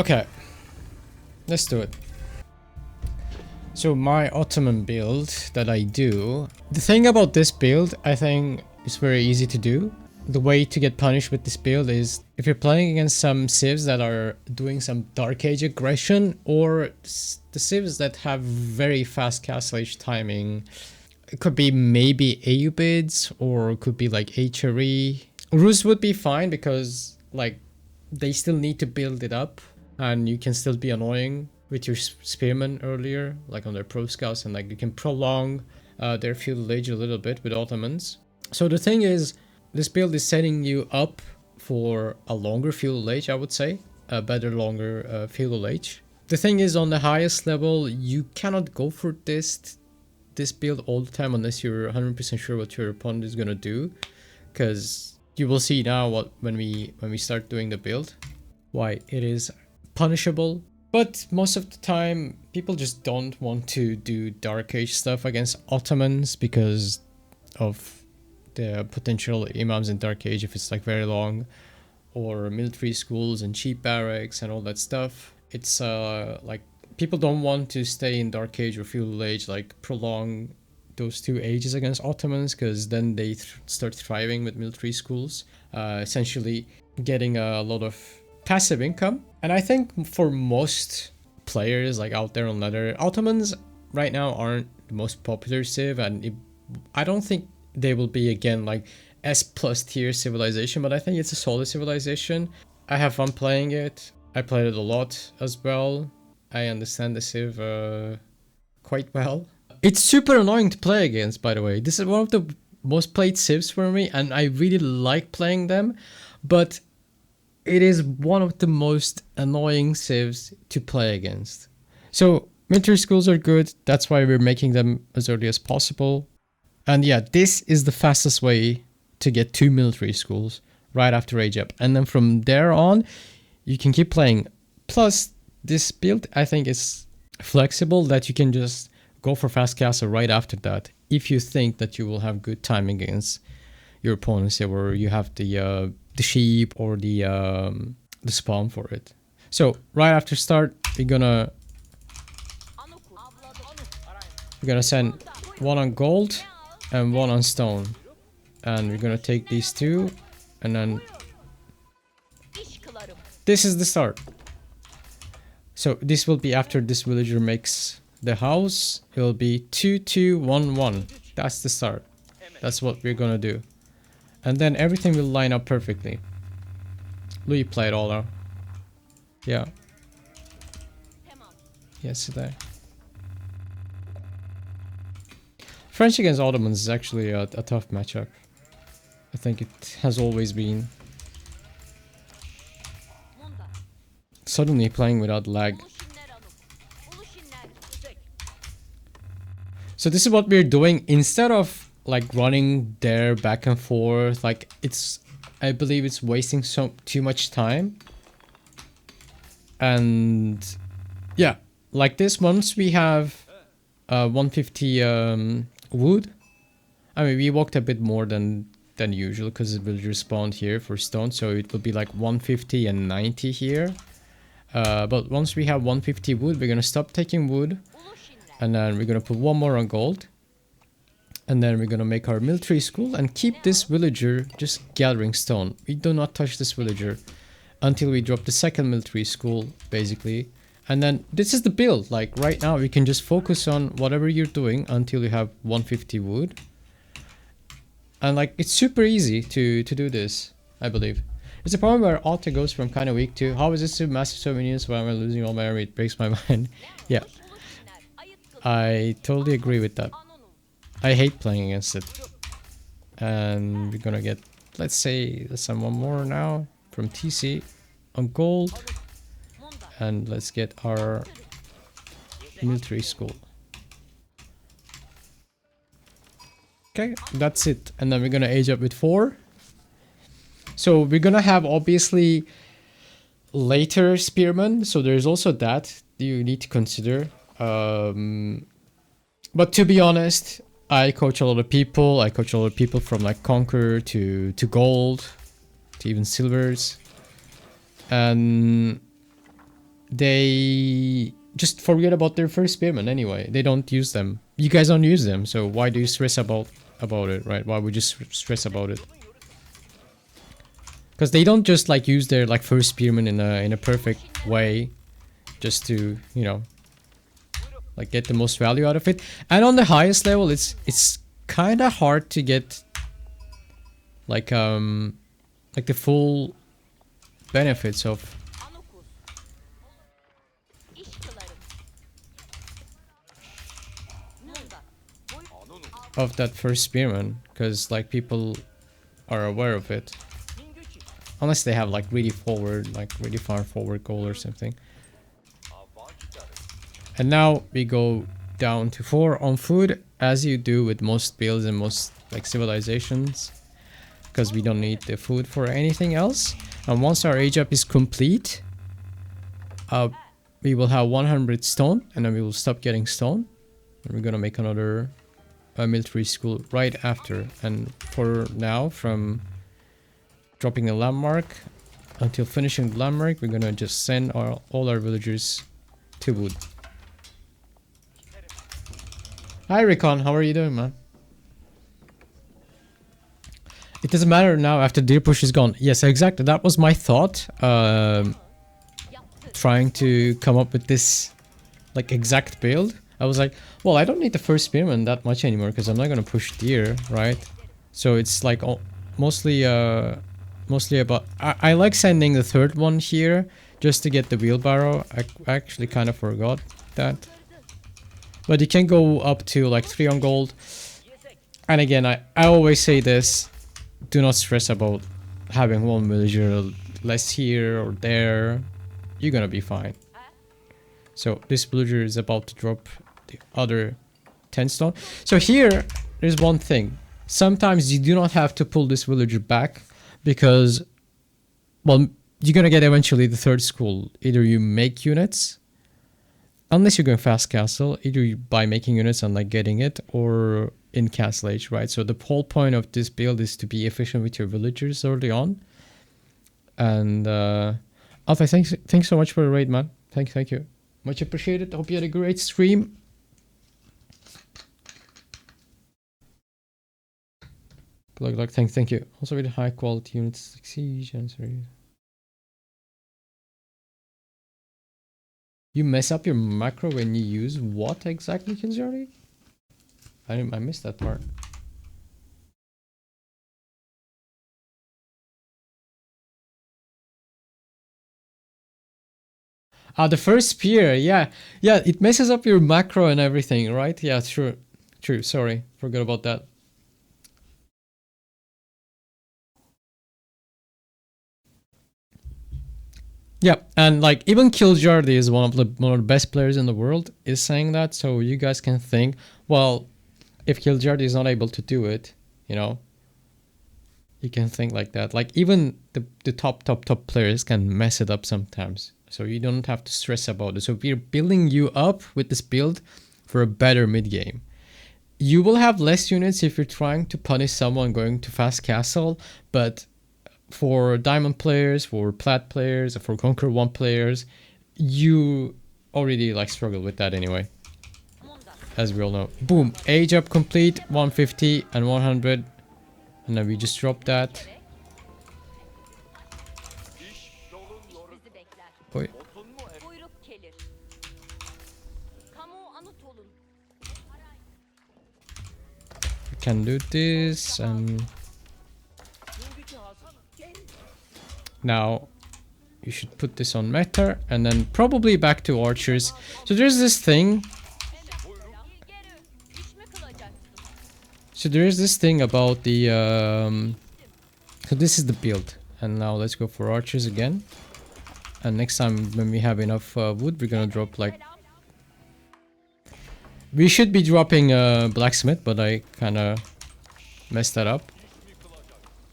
Okay, let's do it. So my Ottoman build that I do, the thing about this build, I think is very easy to do. The way to get punished with this build is if you're playing against some civs that are doing some Dark Age aggression, or the civs that have very fast castle age timing. It could be maybe AU bids, or it could be like HRE. Rus would be fine because like they still need to build it up, and you can still be annoying with your spearmen earlier, like on their pro scouts, and like you can prolong their feudal age a little bit with Ottomans. So the thing is, this build is setting you up for a longer feudal age, I would say, a better longer feudal age. The thing is, on the highest level, you cannot go for this build all the time unless you're 100% sure what your opponent is gonna do, because you will see now when we start doing the build why it is punishable. But most of the time people just don't want to do Dark Age stuff against Ottomans because of the potential imams in Dark Age if it's like very long, or military schools and cheap barracks and all that stuff. It's like people don't want to stay in Dark Age or Feudal Age, like prolong those two ages against Ottomans, because then they start thriving with military schools, essentially getting a lot of passive income. And I think for most players like out there on ladder, Ottomans right now aren't the most popular civ, and I don't think they will be again like S+ tier civilization, but I think it's a solid civilization. I have fun playing it. I played it a lot as well. I understand the civ quite well. It's super annoying to play against, by the way. This is one of the most played civs for me, and I really like playing them, but it is one of the most annoying civs to play against. So military schools are good. That's why we're making them as early as possible. And yeah, this is the fastest way to get 2 military schools right after age up. And then from there on, you can keep playing. Plus, this build, I think, is flexible, that you can just go for fast castle right after that if you think that you will have good timing against your opponents, or you have the sheep or the spawn for it. So right after start, we're gonna send one on gold and one on stone, and we're gonna take these two, and then this is the start. So this will be after this villager makes the house. It will be 2 2 1 1. That's the start. That's what we're gonna do, and then everything will line up perfectly. Louis played all out. Yeah. Yesterday. French against Ottomans is actually a tough matchup. I think it has always been. Suddenly playing without lag. So this is what we're doing. Instead of like running there back and forth, like I believe it's wasting too much time. And yeah, like this, once we have 150 wood, I mean, we walked a bit more than usual because it will respawn here for stone, so it will be like 150 and 90 here. But once we have 150 wood, we're gonna stop taking wood, and then we're gonna put one more on gold, and then we're gonna make our military school and keep this villager just gathering stone. We do not touch this villager until we drop the second military school, basically. And then this is the build. Like right now, we can just focus on whatever you're doing until you have 150 wood. And like, it's super easy to do this, I believe. It's a problem where Otto goes from kind of weak to, how is this so massive, so many units, why am I losing all my army? It breaks my mind. Yeah, I totally agree with that. I hate playing against it. And we're gonna get, let's say, one more now from TC on gold. And let's get our military school. Okay, that's it. And then we're gonna age up with 4. So we're gonna have obviously later spearmen. So there's also that you need to consider. But to be honest, I coach a lot of people. I coach a lot of people from like Conqueror to gold to even silvers. And they just forget about their first spearmen anyway. They don't use them. You guys don't use them, so why do you stress about it, right? Why would you stress about it? Because they don't just like use their like first spearmen in a perfect way, just to, you know, like get the most value out of it. And on the highest level, it's kind of hard to get like the full benefits of that first spearman, because like people are aware of it, unless they have like really far forward goal or something. And now we go down to 4 on food, as you do with most builds and most like civilizations, because we don't need the food for anything else. And once our age up is complete, we will have 100 stone, and then we will stop getting stone, and we're gonna make another military school right after. And for now, from dropping a landmark until finishing the landmark, we're gonna just send all our villagers to wood. Hi Recon, how are you doing, man? It doesn't matter now after deer push is gone. Yes, exactly, that was my thought, trying to come up with this like exact build. I was like, well, I don't need the first spearman that much anymore because I'm not gonna push deer, right? So it's like mostly about I like sending the third one here just to get the wheelbarrow. I actually kind of forgot that. But you can go up to like 3 on gold. And again, I always say this, do not stress about having one villager less here or there. You're gonna be fine. So this villager is about to drop the other 10 stone. So here, there's one thing. Sometimes you do not have to pull this villager back because, well, you're gonna get eventually the third school. Either you make units, unless you're going fast castle, either by making units and like getting it, or in Castle Age, right? So the whole point of this build is to be efficient with your villagers early on. And Alpha, thanks so much for the raid, man. Thank you. Much appreciated. Hope you had a great stream. Good luck. Thank you. Also with high quality units like siege and sorry. You mess up your macro when you use what exactly, Kinzari? I missed that part. The first spear, yeah, it messes up your macro and everything, right? Yeah, true, sorry, forgot about that. Yeah, and like even Killjardy is one of the best players in the world is saying that, so you guys can think, well, if Killjardy is not able to do it, you know, you can think like that. Like even the top players can mess it up sometimes, so you don't have to stress about it. So we're building you up with this build for a better mid game. You will have less units if you're trying to punish someone going to fast castle, but for diamond players, for plat players, for conquer 1 players, you already like struggle with that anyway, as we all know. Boom, age up complete, 150 and 100, and then we just drop that. Wait. We can do this, and now you should put this on Meter, and then probably back to archers. So there's this thing. So there is this thing about the so this is the build, and now let's go for archers again. And next time when we have enough wood, we're gonna drop like, we should be dropping blacksmith, but I kind of messed that up.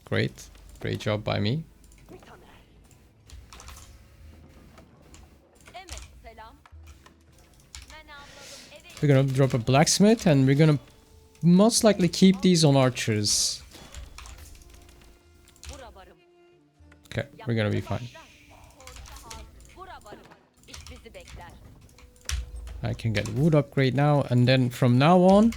Great job by me. We're gonna drop a blacksmith, and we're gonna most likely keep these on archers. Okay, we're gonna be fine. I can get wood upgrade now, and then from now on,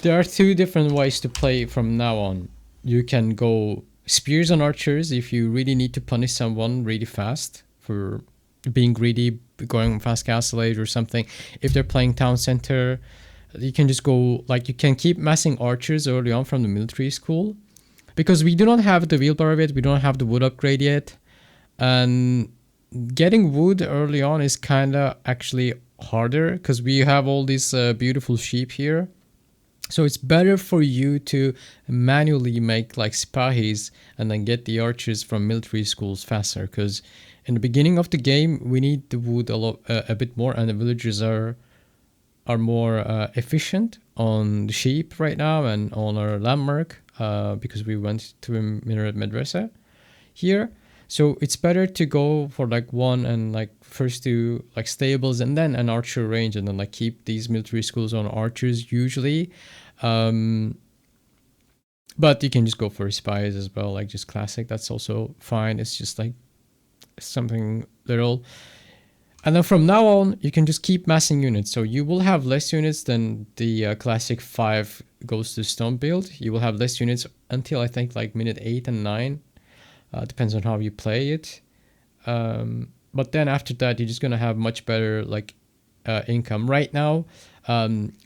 there are two different ways to play from now on. You can go spears and archers if you really need to punish someone really fast for being greedy, going fast castle age or something. If they're playing town center, you can just go, like, you can keep massing archers early on from the military school. Because we do not have the wheelbarrow yet, we don't have the wood upgrade yet. And getting wood early on is kind of actually harder because we have all these beautiful sheep here. So it's better for you to manually make like Spahis and then get the archers from military schools faster, because in the beginning of the game we need the wood a bit more, and the villagers are more efficient on the sheep right now and on our landmark because we went to a minaret madrasa here. So it's better to go for like one and like first do like stables and then an archer range, and then like keep these military schools on archers usually. But you can just go for spies as well, like just classic. That's also fine. It's just like something little. And then from now on, you can just keep massing units. So you will have less units than the classic 5 goes to stone build. You will have less units until I think like minute 8 and 9. Depends on how you play it. But then after that, you're just going to have much better like income. Right now,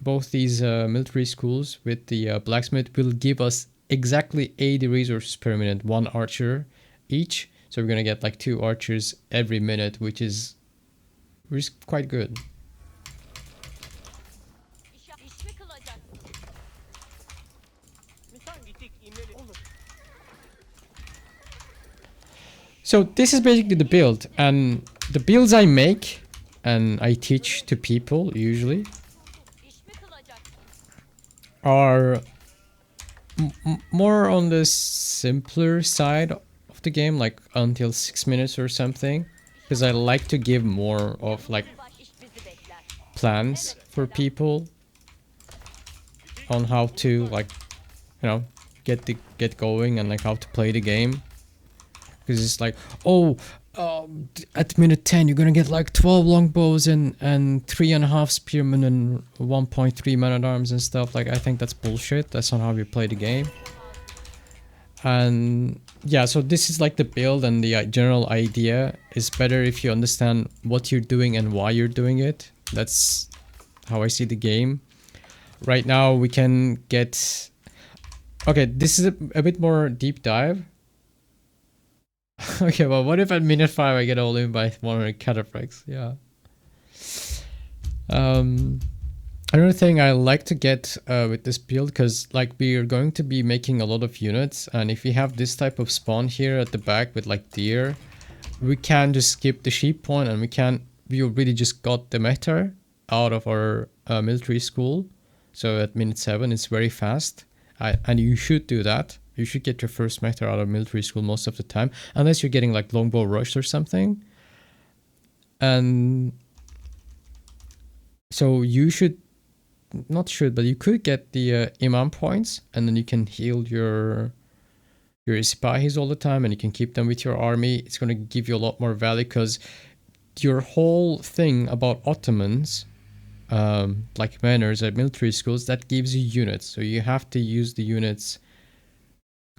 both these military schools with the blacksmith will give us exactly 80 resources per minute, 1 archer each. So we're going to get like 2 archers every minute, which is quite good. So this is basically the build, and the builds I make and I teach to people usually are more on the simpler side of the game, like until 6 minutes or something, because I like to give more of like plans for people on how to, like, you know, get going and like how to play the game. Because it's like, oh, at minute 10 you're gonna get like 12 longbows and 3.5 spearmen and 1.3 man-at-arms and stuff. Like, I think that's bullshit. That's not how you play the game. And yeah, so this is like the build, and the general idea is better if you understand what you're doing and why you're doing it. That's how I see the game. Right now we can get... Okay, this is a bit more deep dive. Okay, well, what if at minute 5 I get all in by 100 cataphracts? Yeah. Another thing I like to get with this build, because like we are going to be making a lot of units, and if we have this type of spawn here at the back with like deer, we can just skip the sheep point, and we already just got the meta out of our military school. So at minute 7 it's very fast, and you should do that. You should get your first meta out of military school most of the time, unless you're getting like longbow rush or something. And so you should, not should, but you could get the imam points, and then you can heal your Sipahis all the time, and you can keep them with your army. It's going to give you a lot more value, because your whole thing about Ottomans, like manners at military schools, that gives you units. So you have to use the units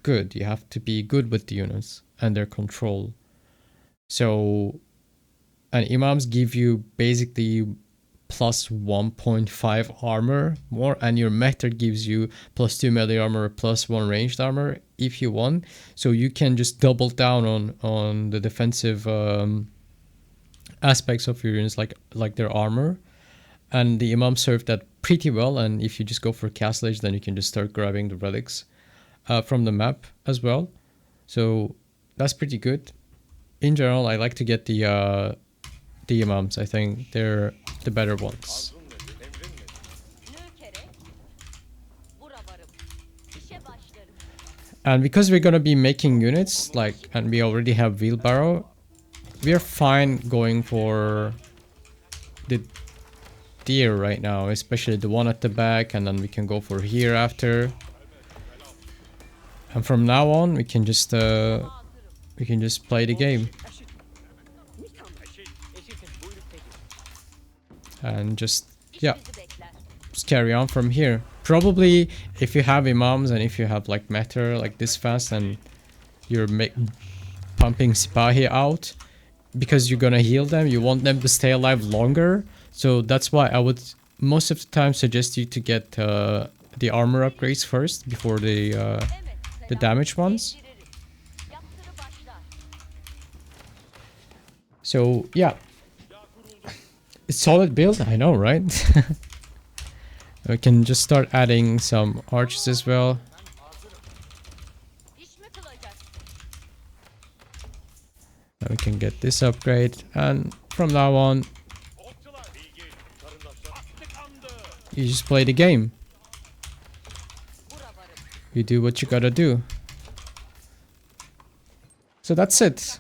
good. You have to be good with the units and their control. So, and imams give you basically plus 1.5 armor more, and your meta gives you plus 2 melee armor, plus 1 ranged armor if you want. So you can just double down on the defensive aspects of your units, like their armor. And the imam served that pretty well, and if you just go for castle age, then you can just start grabbing the relics from the map as well. So that's pretty good. In general, I like to get the imams. I think they're the better ones. And because we're gonna be making units, like, and we already have wheelbarrow, we are fine going for the deer right now, especially the one at the back, and then we can go for here after. And from now on, we can just play the game. And just, yeah, just carry on from here. Probably if you have imams and if you have like matter like this fast and you're pumping Sipahi out, because you're gonna heal them, you want them to stay alive longer. So that's why I would most of the time suggest you to get the armor upgrades first before the damage ones. So yeah, it's solid build, I know, right? We can just start adding some arches as well. Now we can get this upgrade, and from now on, you just play the game. You do what you gotta do. So that's it.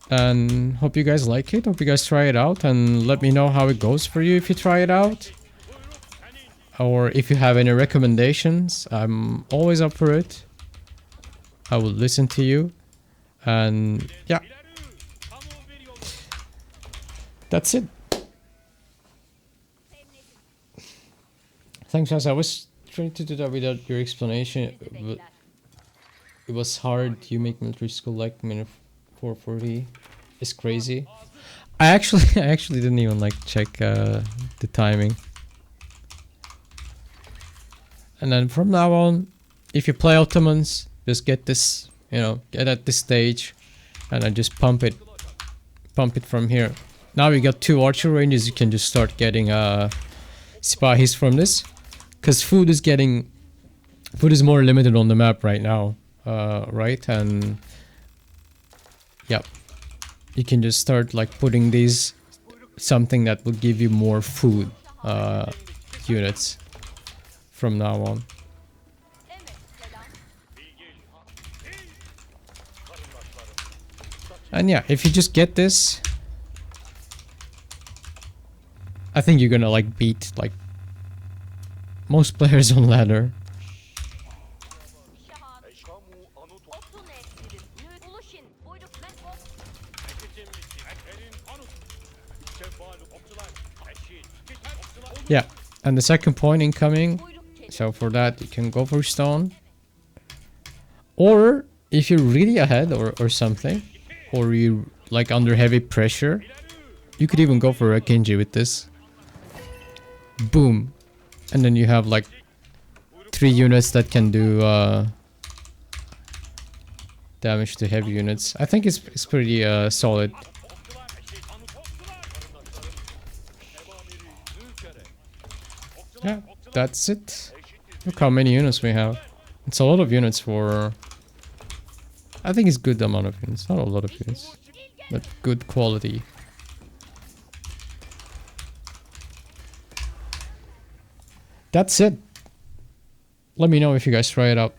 And hope you guys like it. Hope you guys try it out and let me know how it goes for you if you try it out. Or if you have any recommendations, I'm always up for it. I will listen to you. And yeah. That's it. Thanks guys. I was trying to do that without your explanation. It was hard. You make military school like minute 440. It's crazy. I actually didn't even like check the timing. And then from now on, if you play Ottomans, just get this, you know, get at this stage, and then just pump it from here. Now we got 2 archer ranges. You can just start getting Sipahis from this, because food is more limited on the map right now, right? And yeah, you can just start like putting these something that will give you more food units from now on. And yeah, if you just get this, I think you're gonna like beat like most players on ladder. Yeah, and the second point incoming. So for that, you can go for stone. Or if you're really ahead or something, or you like under heavy pressure, you could even go for a Kenji with this. Boom. And then you have like 3 units that can do damage to heavy units. I think it's pretty solid. Yeah, that's it. Look how many units we have. It's a lot of units for... I think it's good amount of units. Not a lot of units, but good quality. That's it. Let me know if you guys try it out.